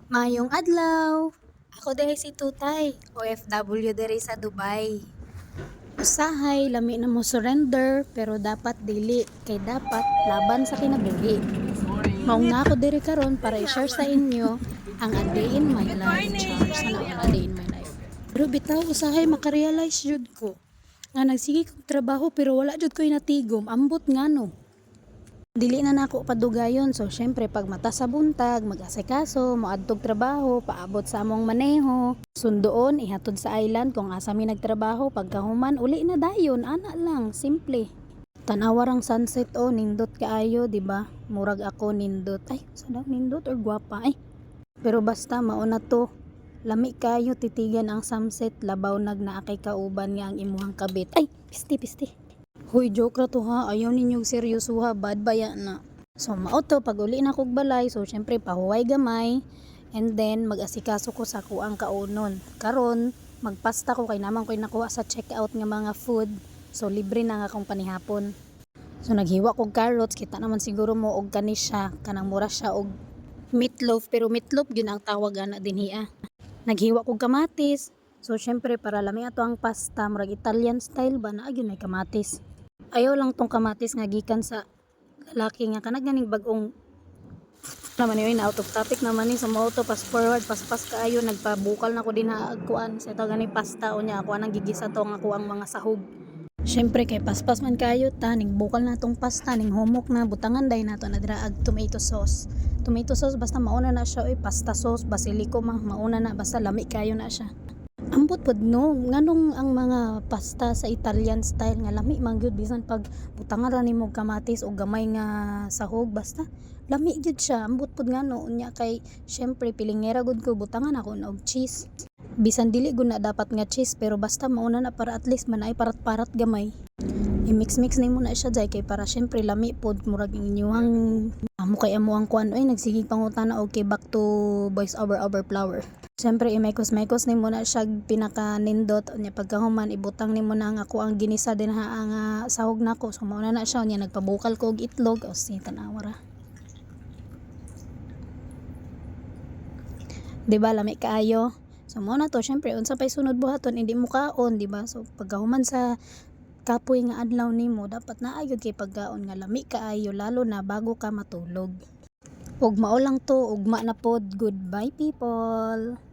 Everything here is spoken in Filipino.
Mayong adlaw. Ako diri si Tutay, OFW diri sa Dubai. Usahay lami na mo surrender pero dapat dili kay dapat laban sa kinabuhi. Maong na ako diri karon para i-share sa inyo ang a day in my life. Char, sana ang a day in my life. Pero bitaw usahay makarealize jud ko nga nagsige kog trabaho pero wala jud ko natigom. Ambot ngano. Dili na nako padugayon, so syempre pag mata sa buntag mag-asikaso, moadtog trabaho, paabot sa among maneho, sundoon ihatod sa island kung asa mi nagtrabaho, pagkahuman uli na dayon, ana lang, simple. Tanawarang sunset nindot kaayo, di ba? Murag ako nindot. Ay, sadang nindot or gwapa ay. Pero basta mauna to. Lami kayo titigan ang sunset, labaw nagnaakay kauban nga ang imuhang kabit. Ay, pisti. Hoy, joke ra to ha. Ayaw ninyong seryoso ha. Bad baya na. So, mauto. Pag uli na kog balay. So, syempre, pahuway gamay. And then, mag-asikaso ko sa kuang kaunon. Karon, magpasta ko kay naman ko'y nakuha sa checkout nga mga food. So, libre na nga akong panihapon. So, naghiwa kog carrots. Kita naman siguro mo og kanisya. Kanang mura siya og meatloaf. Pero meatloaf, yun ang tawag na din hiya. Naghiwa kog kamatis. So, syempre, para lami ato ang pasta. Murag Italian style ba na? Agyon may kamatis. Ayaw lang tong kamatis nga gikan sa lalaki nga kanag ganing bagong naman yun out of topic naman ni sa auto pass forward paspas kaayo nagpabukal na ko din kuan sa ito ganing pasta o niya ako anang gigisa to nga ako ang mga sahog. Syempre kay paspas man kayo ta ning bukal na tong pasta ning humok na butangan day nato na dira ag tomato sauce basta mauna na siya pasta sauce basilico mauna na basta lami kayo na siya. Ambot pod no nganong ang mga pasta sa Italian style nga lami man gyud bisan pag butangan ra nimo kamatis o gamay nga sahog basta lami gyud siya ambot pod ngano unya kay syempre pilingera gud ko butangan ako og cheese bisan dili gud na dapat nga cheese pero basta mauna na para at least man ay parat-parat gamay i-mix nimo na siya jay kay para syempre lami pod murag inyuhang amo kay amo ang kuan oy nagsigig pangutana okay back to voice over flower. Siyempre, imekos-mekos ni mo na siya pinaka-nindot. Unya, pagkahuman, ibutang ni mo na nga ako ang ginisa din ha ang sahog na ko. So, mauna na siya. Unya, nagpabukal ko og itlog. O, tanawara. Diba, lami kaayo. So, mauna to. Siyempre, unsa pa'y sunod buhaton, hindi mo kaon, diba? So, pagkahuman sa kapoy nga adlaw ni mo, dapat naayod kay pagkaon nga lami kaayo, lalo na bago ka matulog. Ug mao lang to, ugma na pod. Goodbye, people!